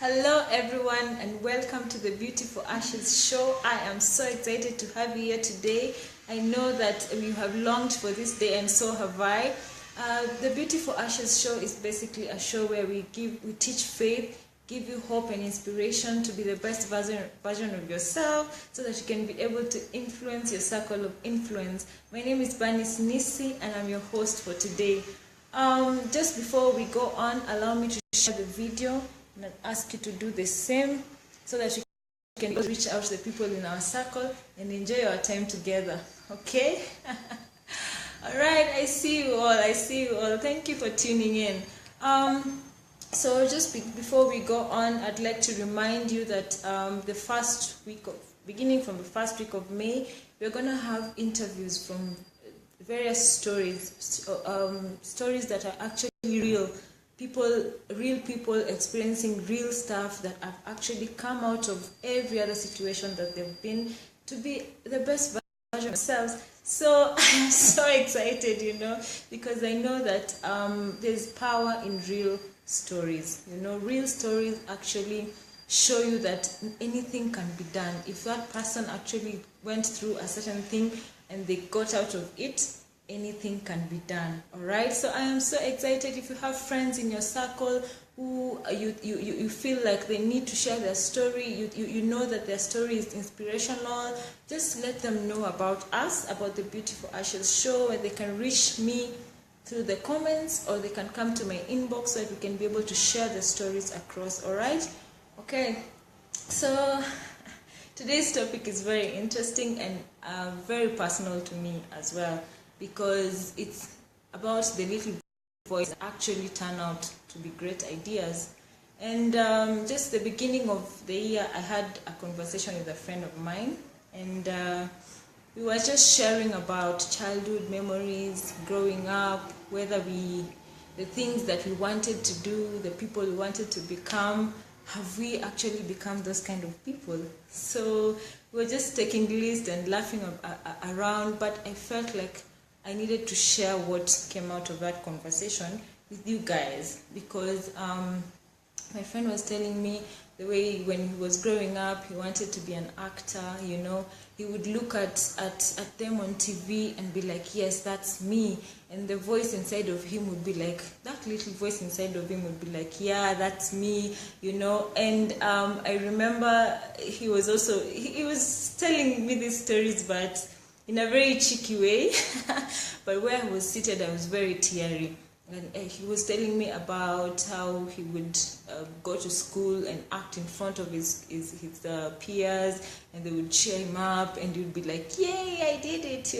Hello everyone and welcome to the Beautiful Ashes show. I am so excited to have you here today. I know that you have longed for this day and so have I. The Beautiful Ashes show is basically a show where we teach faith, give you hope and inspiration to be the best version of yourself so that you can be able to influence your circle of influence. My name is Bernice Nissi and I'm your host for today. Just before we go on, allow me to share the video and ask you to do the same so that you can reach out to the people in our circle and enjoy our time together. Okay? All right, I see you all. Thank you for tuning in. So just before we go on, I'd like to remind you that beginning from the first week of May, we're going to have interviews from various stories that are actually real people experiencing real stuff that have actually come out of every other situation that they've been to be the best version of themselves. So I'm so excited, because I know that there's power in real stories. Real stories actually show you that anything can be done. If that person actually went through a certain thing and they got out of it, anything can be done. All right, so I am so excited. If you have friends in your circle who you feel like they need to share their story, you know that their story is inspirational, just let them know about us, about the Beautiful Ashes show, and they can reach me through the comments or they can come to my inbox so that we can be able to share the stories across. All right, okay, so today's topic is very interesting and very personal to me as well, because it's about the little voice that actually turn out to be great ideas. And just the beginning of the year, I had a conversation with a friend of mine, and we were just sharing about childhood memories, growing up, the things that we wanted to do, the people we wanted to become. Have we actually become those kind of people? So we were just taking lists and laughing around, but I felt like I needed to share what came out of that conversation with you guys, because my friend was telling me the way when he was growing up, he wanted to be an actor, he would look at them on TV and be like, yes, that's me. And the voice inside of him would be like, that little voice inside of him would be like, yeah, that's me, And I remember he was telling me these stories, but in a very cheeky way. But where I was seated, I was very teary. And he was telling me about how he would go to school and act in front of his peers, and they would cheer him up, and he would be like, yay, I did it,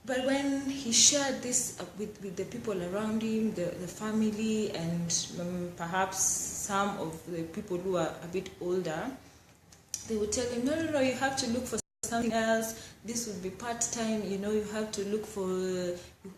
But when he shared this with the people around him, the family, and perhaps some of the people who are a bit older, they would tell him, no, you have to look for something else. This would be part-time, you have to look for,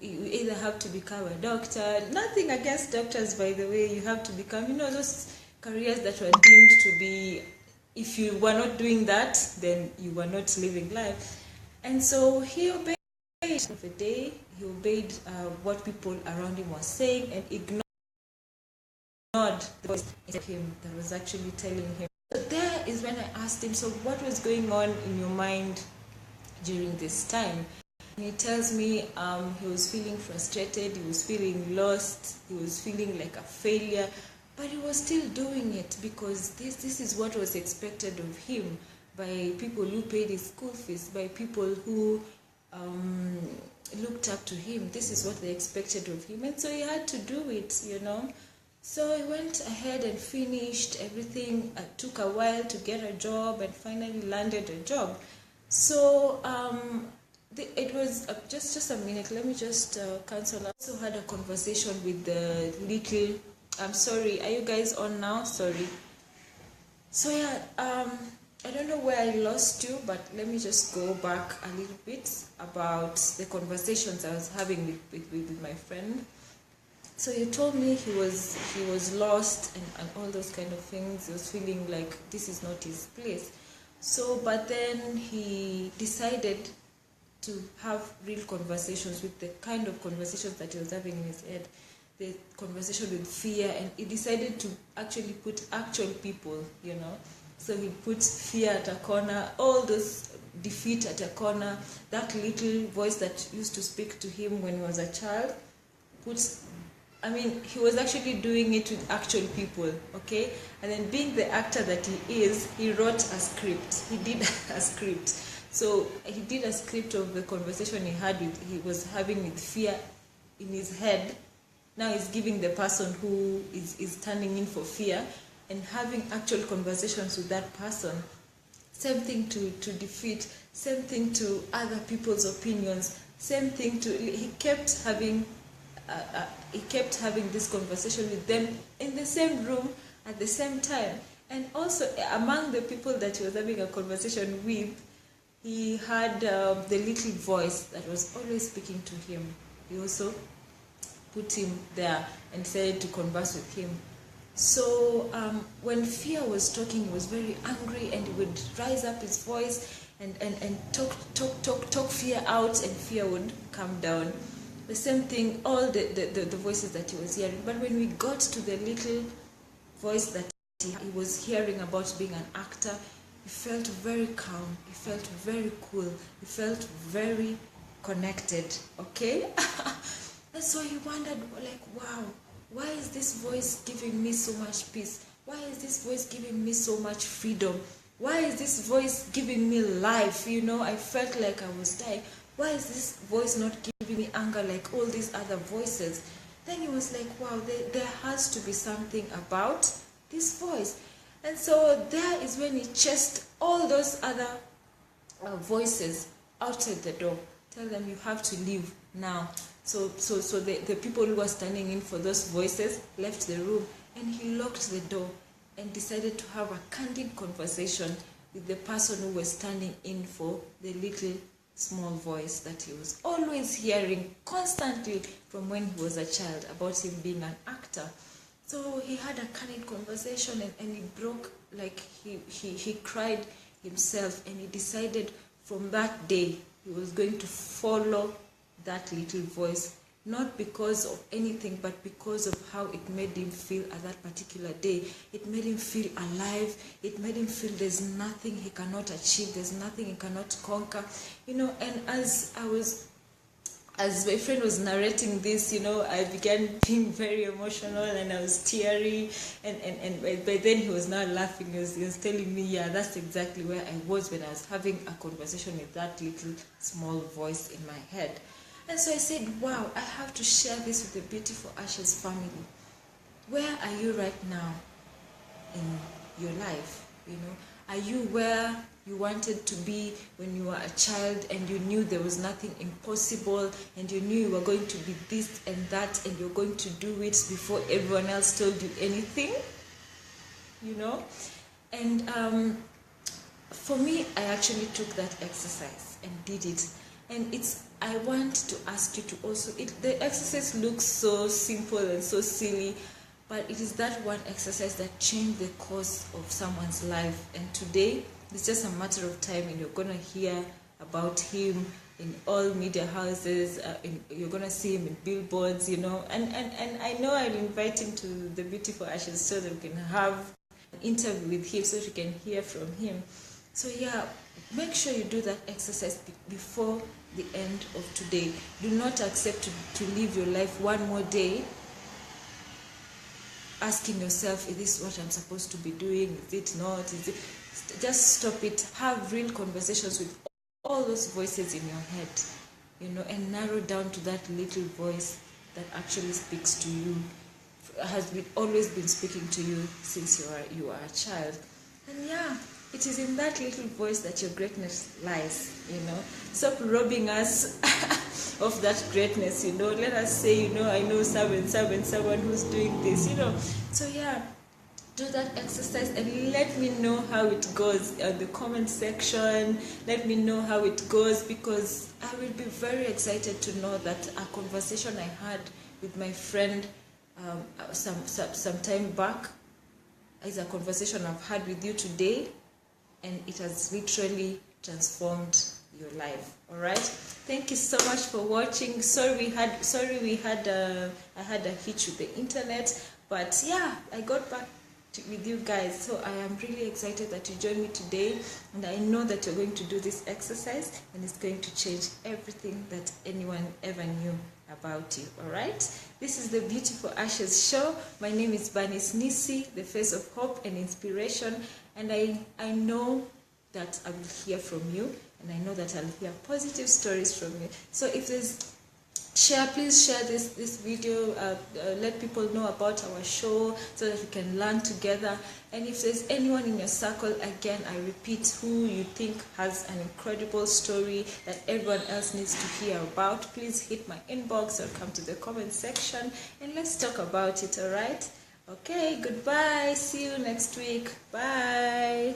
you either have to become a doctor. Nothing against doctors, by the way. You have to become, those careers that were deemed to be, if you were not doing that, then you were not living life. And so he obeyed the day. He obeyed what people around him were saying and ignored the voice in him that was actually telling him. So there is when I asked him, so what was going on in your mind during this time? And he tells me he was feeling frustrated, he was feeling lost, he was feeling like a failure, but he was still doing it because this is what was expected of him by people who paid his school fees, by people who looked up to him. This is what they expected of him, and so he had to do it, So he went ahead and finished everything. It took a while to get a job and finally landed a job. So it was just a minute. Let me just cancel. I also had a conversation with the little. I'm sorry. Are you guys on now? Sorry. So yeah. I don't know where I lost you, but let me just go back a little bit about the conversations I was having with my friend. So he told me he was lost and all those kind of things. He was feeling like this is not his place. So, but then he decided to have real conversations with the kind of conversations that he was having in his head. the conversation with fear, and he decided to actually put actual people, you know. So he put fear at a corner, all those defeat at a corner, that little voice that used to speak to him when he was a child, he was actually doing it with actual people, okay? And then being the actor that he is, he wrote a script. He did a script. So he did a script of the conversation he was having with fear in his head. Now he's giving the person who is standing in for fear and having actual conversations with that person. Same thing to defeat, same thing to other people's opinions, same thing to, he kept having this conversation with them in the same room at the same time. And also among the people that he was having a conversation with, he had the little voice that was always speaking to him. He also put him there and decided to converse with him. So when fear was talking, he was very angry, and he would rise up his voice and talk fear out, and fear would come down. The same thing, all the voices that he was hearing. But when we got to the little voice that he was hearing about being an actor, he felt very calm, he felt very cool, he felt very connected, okay? And so he wondered, like, wow, why is this voice giving me so much peace? Why is this voice giving me so much freedom? Why is this voice giving me life? You know, I felt like I was dying. Why is this voice not giving me anger like all these other voices? Then he was like, wow, there has to be something about this voice. And so there is when he chased all those other voices outside the door. Tell them, you have to leave now. So the people who were standing in for those voices left the room, and he locked the door and decided to have a candid conversation with the person who was standing in for the little small voice that he was always hearing constantly from when he was a child about him being an actor. So he had a candid conversation, and he broke, like he cried himself, and he decided from that day he was going to follow that little voice, not because of anything, but because of how it made him feel at that particular day. It made him feel alive. It made him feel there's nothing he cannot achieve, there's nothing he cannot conquer, you know. And as my friend was narrating this, you know, I began being very emotional, and I was teary, and by then he was not laughing. He was telling me, yeah, that's exactly where I was when I was having a conversation with that little small voice in my head. And so I said, wow, I have to share this with the Beautiful Ashes family. Where are you right now in your life? You know, are you where you wanted to be when you were a child, and you knew there was nothing impossible, and you knew you were going to be this and that, and you're going to do it before everyone else told you anything? You know? And for me, I actually took that exercise and did it. And I want to ask you to also, the exercise looks so simple and so silly, but it is that one exercise that changed the course of someone's life. And today, it's just a matter of time, and you're going to hear about him in all media houses, you're going to see him in billboards, you know. And I know I'll invite him to the Beautiful Ashes so that we can have an interview with him, so you can hear from him. So yeah, make sure you do that exercise before the end of today. Do not accept to live your life one more day asking yourself, is this what I'm supposed to be doing? Is it not? Is it? Just stop it. Have real conversations with all those voices in your head, you know, and narrow down to that little voice that actually speaks to you, has always been speaking to you since you are a child. And yeah, it is in that little voice that your greatness lies, you know. Stop robbing us of that greatness, you know. Let us say, you know, I know someone who's doing this, you know. So yeah, do that exercise and let me know how it goes in the comment section. Let me know how it goes, because I will be very excited to know that a conversation I had with my friend some time back is a conversation I've had with you today, and it has literally transformed your life. All right, thank you so much for watching. Sorry I had a hitch with the internet, but yeah, I got back with you guys. So I am really excited that you joined me today, and I know that you're going to do this exercise and it's going to change everything that anyone ever knew about you. All right, this is the Beautiful Ashes show. My name is Bernice Nissi, the face of hope and inspiration, and I know that I will hear from you, and I know that I'll hear positive stories from you. So if there's please share this video, let people know about our show so that we can learn together. And if there's anyone in your circle, again I repeat, who you think has an incredible story that everyone else needs to hear about, please hit my inbox or come to the comment section and let's talk about it. All right, okay, goodbye, see you next week, bye.